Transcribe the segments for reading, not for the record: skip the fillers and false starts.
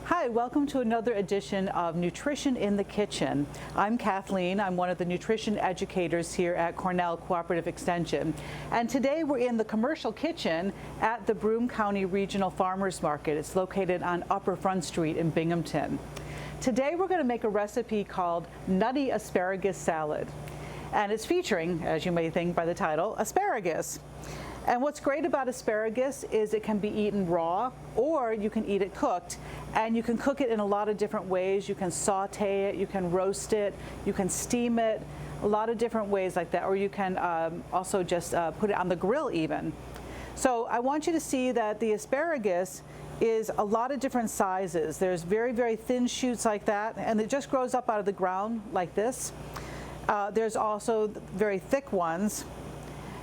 Hi, welcome to another edition of Nutrition in the Kitchen. I'm Kathleen. I'm one of the nutrition educators here at Cornell Cooperative Extension. And today we're in the commercial kitchen at the Broome County Regional Farmers Market. It's located on Upper Front Street in Binghamton. Today we're going to make a recipe called Nutty Asparagus Salad. And it's featuring, as you may think by the title, asparagus. And what's great about asparagus is it can be eaten raw or you can eat it cooked. And you can cook it in a lot of different ways. You can saute it, you can roast it, you can steam it, a lot of different ways like that. Or you can also just put it on the grill even. So I want you to see that the asparagus is a lot of different sizes. There's very, very thin shoots like that, and it just grows up out of the ground like this. There's also very thick ones.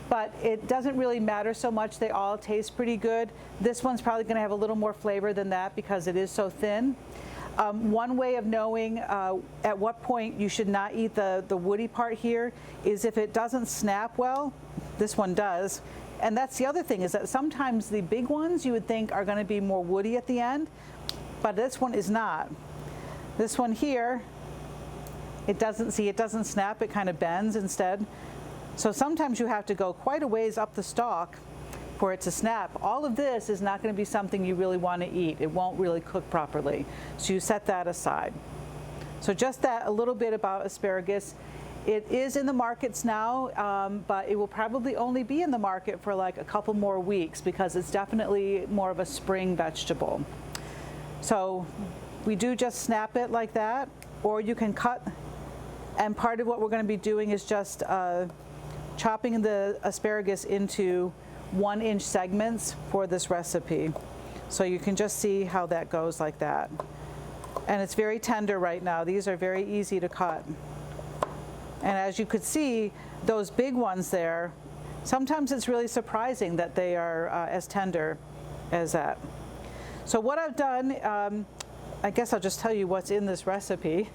But it doesn't really matter so much. They all taste pretty good. This one's probably going to have a little more flavor than that because it is so thin. One way of knowing at what point you should not eat the woody part here is if it doesn't snap well. This one does. And that's the other thing, is that sometimes the big ones you would think are going to be more woody at the end, but this one is not. This one here, it doesn't snap, it kind of bends instead. So sometimes you have to go quite a ways up the stalk for it to snap. All of this is not going to be something you really want to eat. It won't really cook properly. So you set that aside. So just that, a little bit about asparagus. It is in the markets now, but it will probably only be in the market for like a couple more weeks because it's definitely more of a spring vegetable. So we do just snap it like that, or you can cut. And part of what we're going to be doing is just chopping the asparagus into 1-inch segments for this recipe. So you can just see how that goes like that. And it's very tender right now. These are very easy to cut. And as you could see, those big ones there, sometimes it's really surprising that they are as tender as that. So what I've done, I guess I'll just tell you what's in this recipe.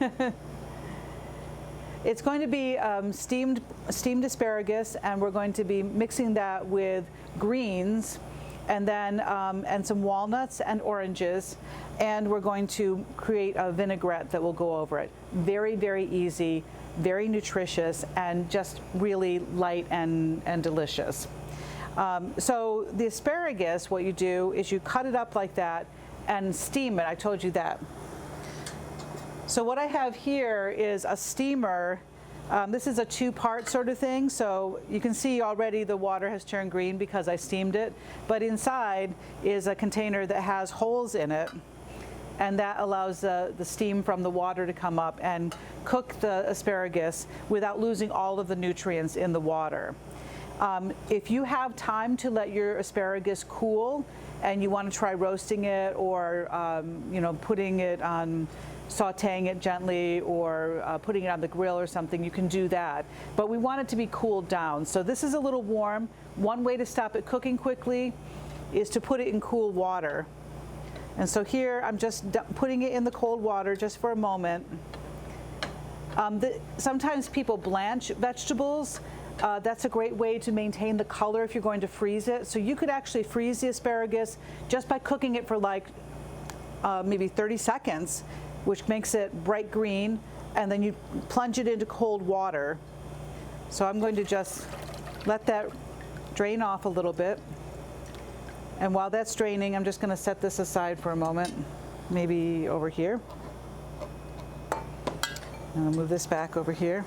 It's going to be steamed asparagus, and we're going to be mixing that with greens and then and some walnuts and oranges, and we're going to create a vinaigrette that will go over it. Very, very easy, very nutritious, and just really light and delicious. So the asparagus, what you do is you cut it up like that and steam it. I told you that. So what I have here is a steamer. This is a 2-part sort of thing. So you can see already the water has turned green because I steamed it. But inside is a container that has holes in it. And that allows the steam from the water to come up and cook the asparagus without losing all of the nutrients in the water. If you have time to let your asparagus cool and you want to try roasting it or putting it on, sauteing it gently, or putting it on the grill or something, you can do that. But we want it to be cooled down. So this is a little warm. One way to stop it cooking quickly is to put it in cool water. And so here I'm just putting it in the cold water just for a moment. Sometimes people blanch vegetables. That's a great way to maintain the color if you're going to freeze it. So you could actually freeze the asparagus just by cooking it for like maybe 30 seconds, which makes it bright green, and then you plunge it into cold water. So I'm going to just let that drain off a little bit. And while that's draining, I'm just going to set this aside for a moment, maybe over here. And I'll move this back over here.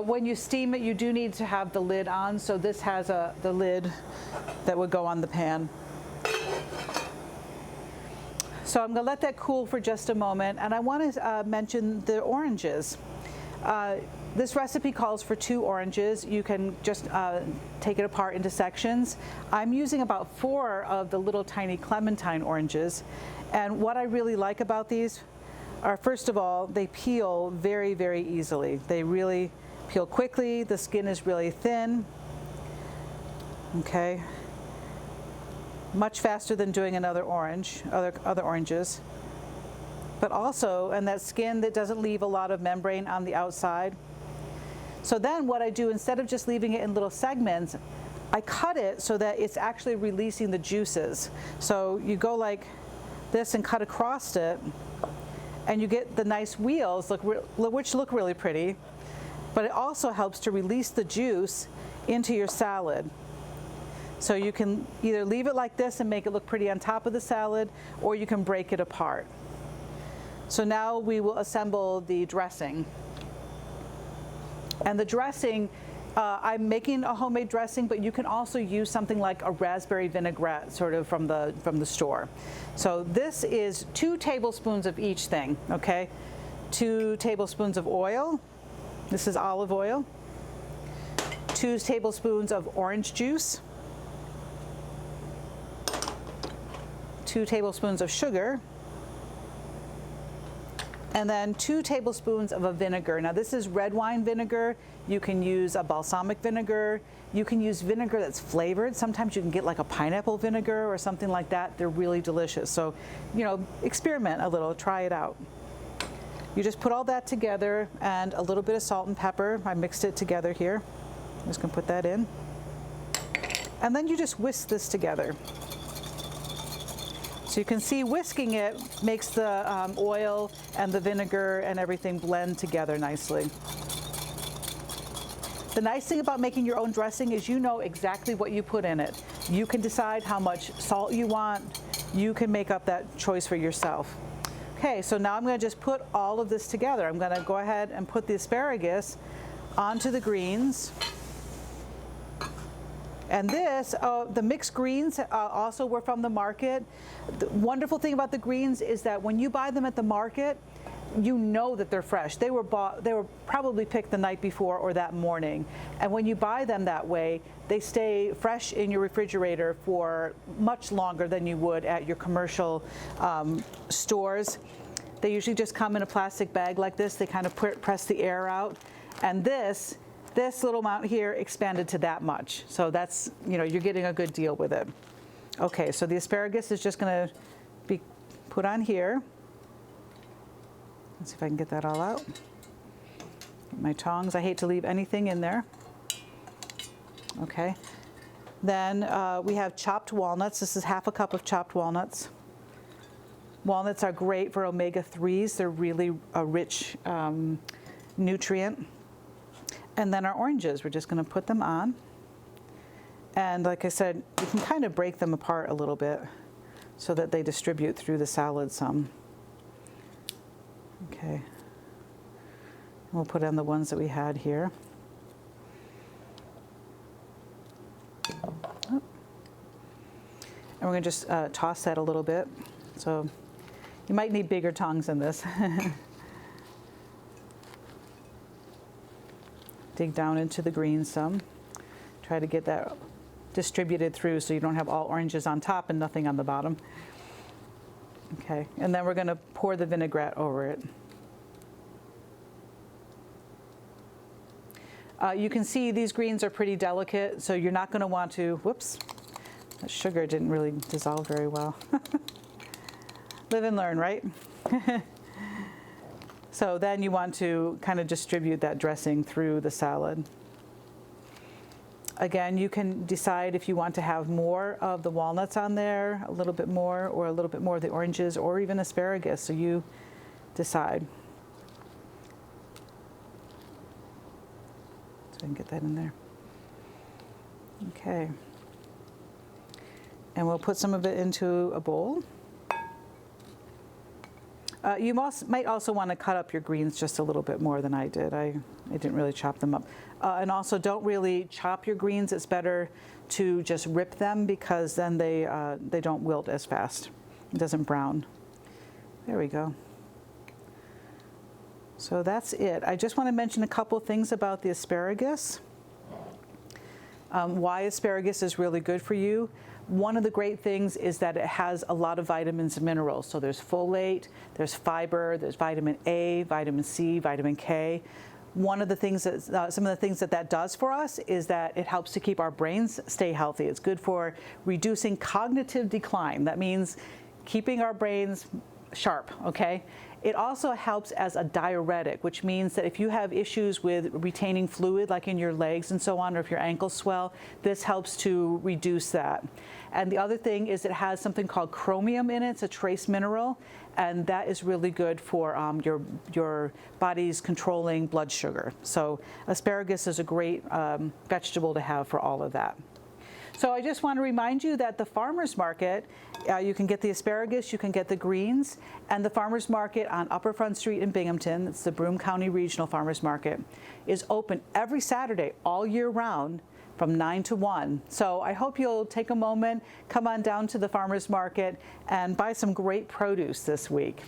When you steam it, you do need to have the lid on, so this has the lid that would go on the pan. So I'm going to let that cool for just a moment, and I want to mention the oranges. This recipe calls for 2 oranges. You can just take it apart into sections. I'm using about 4 of the little tiny clementine oranges, and what I really like about these are, first of all, they peel very, very easily. They really peel quickly. The skin is really thin. Okay. Much faster than doing another orange, other oranges. But also, and that skin that doesn't leave a lot of membrane on the outside. So then what I do, instead of just leaving it in little segments, I cut it so that it's actually releasing the juices. So you go like this and cut across it, and you get the nice wheels, which look really pretty, but it also helps to release the juice into your salad. So you can either leave it like this and make it look pretty on top of the salad, or you can break it apart. So now we will assemble the dressing. And the dressing, I'm making a homemade dressing, but you can also use something like a raspberry vinaigrette sort of from the store. So this is 2 tablespoons of each thing, okay? 2 tablespoons of oil. This is olive oil. 2 tablespoons of orange juice. 2 tablespoons of sugar. And then 2 tablespoons of a vinegar. Now this is red wine vinegar. You can use a balsamic vinegar. You can use vinegar that's flavored. Sometimes you can get like a pineapple vinegar or something like that. They're really delicious. So, you know, experiment a little, try it out. You just put all that together and a little bit of salt and pepper. I mixed it together here. I'm just gonna put that in. And then you just whisk this together. So you can see whisking it makes the oil and the vinegar and everything blend together nicely. The nice thing about making your own dressing is you know exactly what you put in it. You can decide how much salt you want. You can make up that choice for yourself. Okay, so now I'm going to just put all of this together. I'm going to go ahead and put the asparagus onto the greens. And this, the mixed greens also were from the market. The wonderful thing about the greens is that when you buy them at the market, you know that they're fresh. They were probably picked the night before or that morning. And when you buy them that way, they stay fresh in your refrigerator for much longer than you would at your commercial stores. They usually just come in a plastic bag like this. They kind of press the air out. And this little amount here expanded to that much. So that's, you know, you're getting a good deal with it. Okay, so the asparagus is just gonna be put on here. Let's see if I can get that all out. Get my tongs, I hate to leave anything in there. Okay, then we have chopped walnuts. This is half a cup of chopped walnuts. Walnuts are great for omega-3s. They're really a rich nutrient. And then our oranges, we're just going to put them on. And like I said, you can kind of break them apart a little bit so that they distribute through the salad some. Okay. We'll put on the ones that we had here. Oh. And we're going to just toss that a little bit. So you might need bigger tongs than this. Dig down into the greens some. Try to get that distributed through so you don't have all oranges on top and nothing on the bottom. Okay, and then we're going to pour the vinaigrette over it. You can see these greens are pretty delicate, so you're not going to want to, whoops, that sugar didn't really dissolve very well. Live and learn, right? So then you want to kind of distribute that dressing through the salad. Again, you can decide if you want to have more of the walnuts on there, a little bit more, or a little bit more of the oranges, or even asparagus, so you decide. So I can get that in there. Okay. And we'll put some of it into a bowl. You might also want to cut up your greens just a little bit more than I did. I didn't really chop them up. And also don't really chop your greens. It's better to just rip them because then they don't wilt as fast. It doesn't brown. There we go. So that's it. I just want to mention a couple things about the asparagus. Why asparagus is really good for you. One of the great things is that it has a lot of vitamins and minerals. So there's folate, there's fiber, there's vitamin A, vitamin C, vitamin K. One of the things that, some of the things that does for us is that it helps to keep our brains stay healthy. It's good for reducing cognitive decline. That means keeping our brains sharp, okay? It also helps as a diuretic, which means that if you have issues with retaining fluid, like in your legs and so on, or if your ankles swell, this helps to reduce that. And the other thing is it has something called chromium in it. It's a trace mineral, and that is really good for your body's controlling blood sugar. So asparagus is a great vegetable to have for all of that. So I just want to remind you that the farmers market, you can get the asparagus, you can get the greens, and the farmers market on Upper Front Street in Binghamton, it's the Broome County Regional Farmers Market, is open every Saturday all year round from 9 to 1. So I hope you'll take a moment, come on down to the farmers market and buy some great produce this week.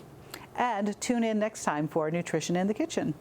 And tune in next time for Nutrition in the Kitchen.